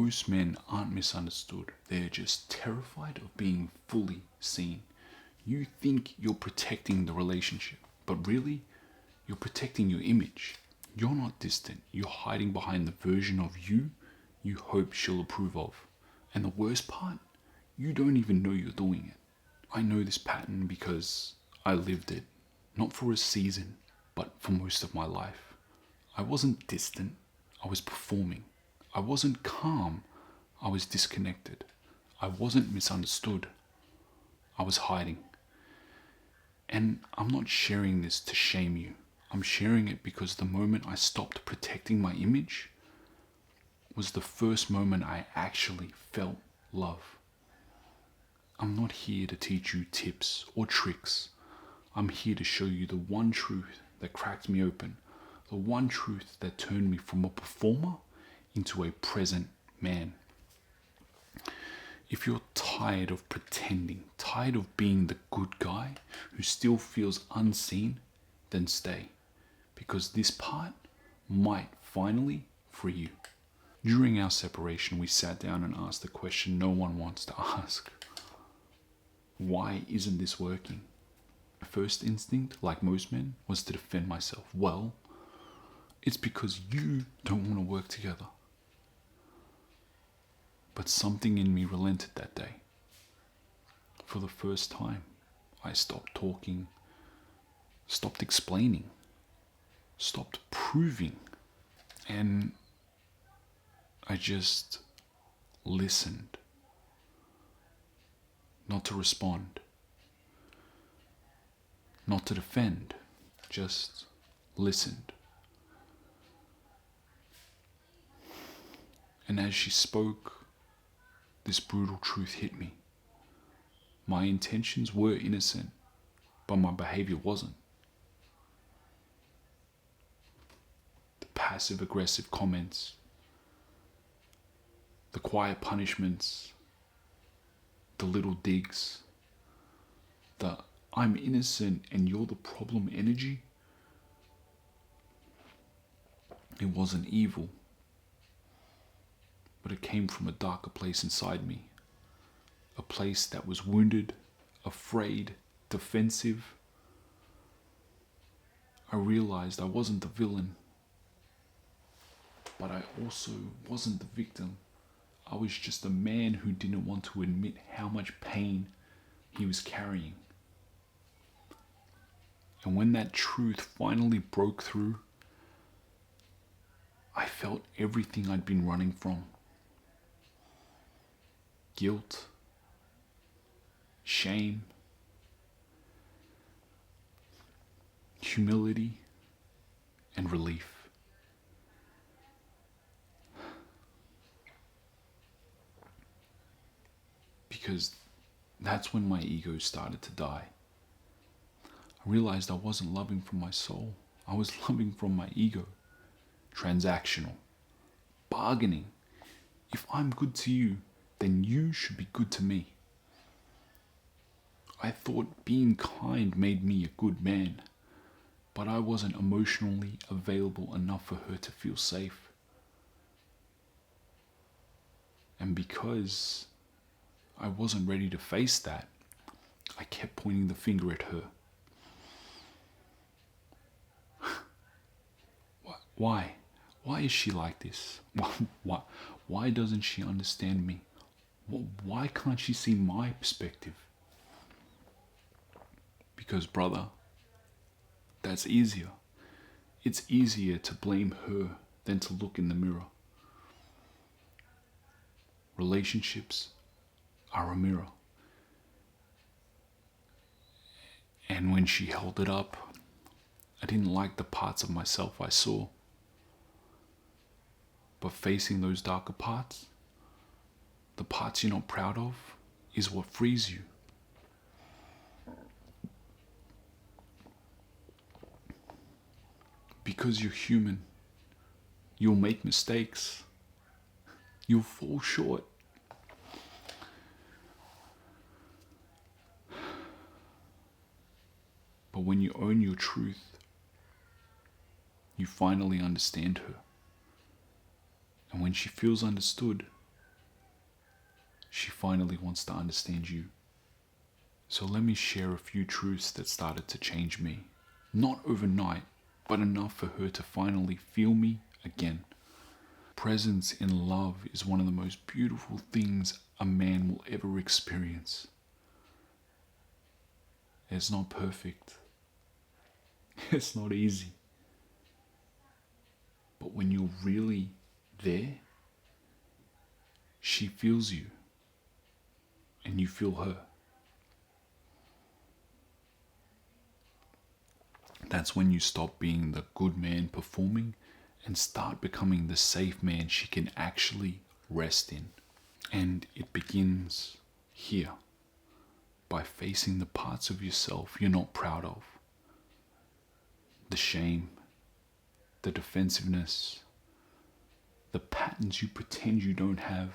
most men aren't misunderstood. They're just terrified of being fully seen. You think you're protecting the relationship, but really, you're protecting your image. You're not distant. You're hiding behind the version of you hope she'll approve of. And the worst part, you don't even know you're doing it. I know this pattern because I lived it. Not for a season, but for most of my life. I wasn't distant. I was performing. I wasn't calm. I was disconnected. I wasn't misunderstood. I was hiding. And I'm not sharing this to shame you. I'm sharing it because the moment I stopped protecting my image was the first moment I actually felt love. I'm not here to teach you tips or tricks. I'm here to show you the one truth that cracked me open, the one truth that turned me from a performer into a present man. If you're tired of pretending, tired of being the good guy who still feels unseen, then stay, because this part might finally free you. During our separation, we sat down and asked the question no one wants to ask. Why isn't this working? My first instinct, like most men, was to defend myself. Well, it's because you don't want to work together. But something in me relented that day. For the first time, I stopped talking, stopped explaining, stopped proving, and I just listened. Not to respond, not to defend, just listened. And as she spoke, this brutal truth hit me. My intentions were innocent, but my behavior wasn't. The passive-aggressive comments, the quiet punishments, the little digs, the I'm innocent and you're the problem energy. It wasn't evil, but it came from a darker place inside me. A place that was wounded, afraid, defensive. I realized I wasn't the villain, but I also wasn't the victim. I was just a man who didn't want to admit how much pain he was carrying. And when that truth finally broke through, I felt everything I'd been running from. Guilt, shame, humility, and relief. Because that's when my ego started to die. I realized I wasn't loving from my soul. I was loving from my ego. Transactional. Bargaining. If I'm good to you, then you should be good to me. I thought being kind made me a good man, but I wasn't emotionally available enough for her to feel safe. And because I wasn't ready to face that, I kept pointing the finger at her. Why? Why is she like this? Why doesn't she understand me? Why can't she see my perspective? Because, brother, that's easier. It's easier to blame her than to look in the mirror. Relationships are a mirror. And when she held it up, I didn't like the parts of myself I saw. But facing those darker parts, the parts you're not proud of, is what frees you. Because you're human, you'll make mistakes. You'll fall short. But when you own your truth, you finally understand her. And when she feels understood, She finally wants to understand you. So let me share a few truths that started to change me. Not overnight, but enough for her to finally feel me again. Presence in love is one of the most beautiful things a man will ever experience. It's not perfect. It's not easy. But when you're really there, she feels you and you feel her. That's when you stop being the good man performing and start becoming the safe man she can actually rest in. And it begins here, by facing the parts of yourself you're not proud of. The shame, the defensiveness, the patterns you pretend you don't have.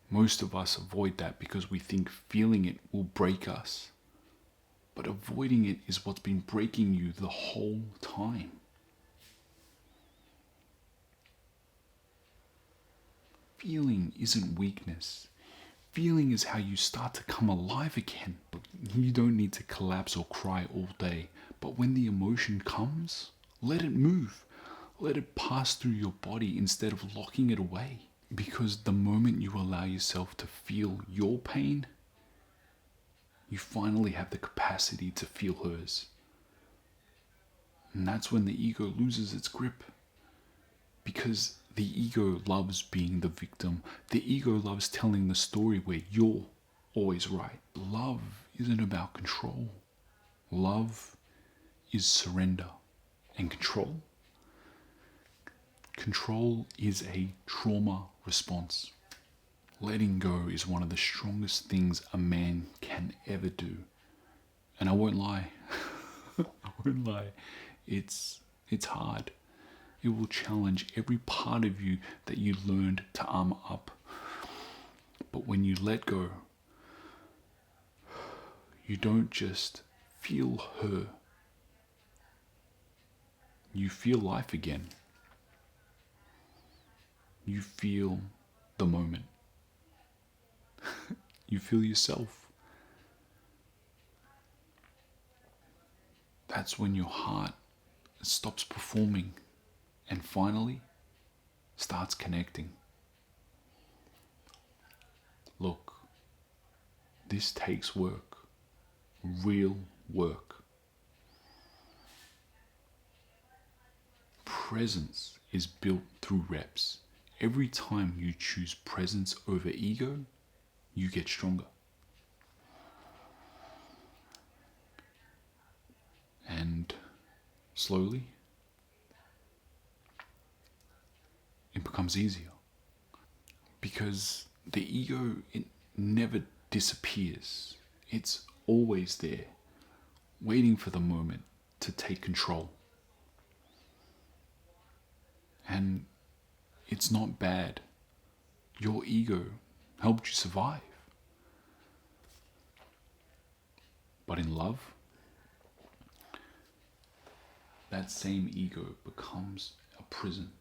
Most of us avoid that because we think feeling it will break us. But avoiding it is what's been breaking you the whole time. Feeling isn't weakness. Feeling is how you start to come alive again. But you don't need to collapse or cry all day. But when the emotion comes, let it move. Let it pass through your body instead of locking it away. Because the moment you allow yourself to feel your pain, you finally have the capacity to feel hers. And that's when the ego loses its grip. Because the ego loves being the victim. The ego loves telling the story where you're always right. Love isn't about control. Love is surrender. And control? Control is a trauma response. Letting go is one of the strongest things a man can ever do. And I won't lie. I won't lie. It's hard. It will challenge every part of you that you learned to armor up. But when you let go, you don't just feel her. You feel life again. You feel the moment. You feel yourself. That's when your heart stops performing and finally starts connecting. Look, this takes work. Real work. Presence is built through reps. Every time you choose presence over ego, you get stronger. And slowly, it becomes easier. Because the ego, it never disappears. It's always there, waiting for the moment to take control. And it's not bad. Your ego helped you survive. But in love, that same ego becomes a prison.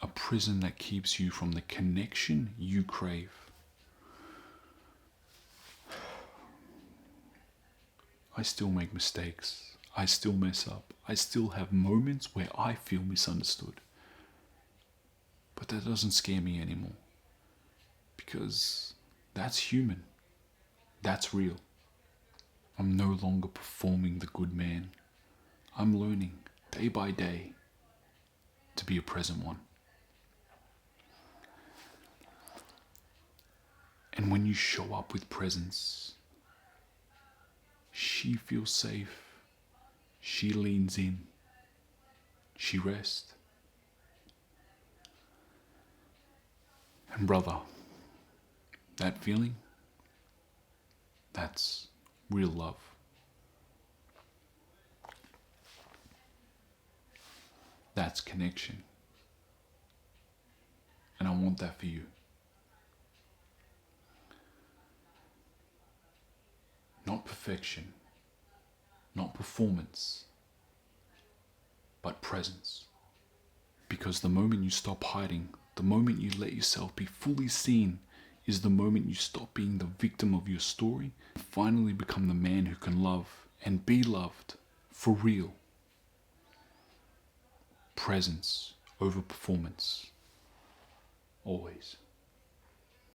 A prison that keeps you from the connection you crave. I still make mistakes. I still mess up. I still have moments where I feel misunderstood. But that doesn't scare me anymore. Because that's human. That's real. I'm no longer performing the good man. I'm learning day by day to be a present one. And when you show up with presence, she feels safe. She leans in. She rests. And brother, that feeling, that's real love. That's connection. And I want that for you. Not perfection, not performance, but presence. Because the moment you stop hiding, The moment you let yourself be fully seen is the moment you stop being the victim of your story and finally become the man who can love and be loved for real. Presence over performance. Always.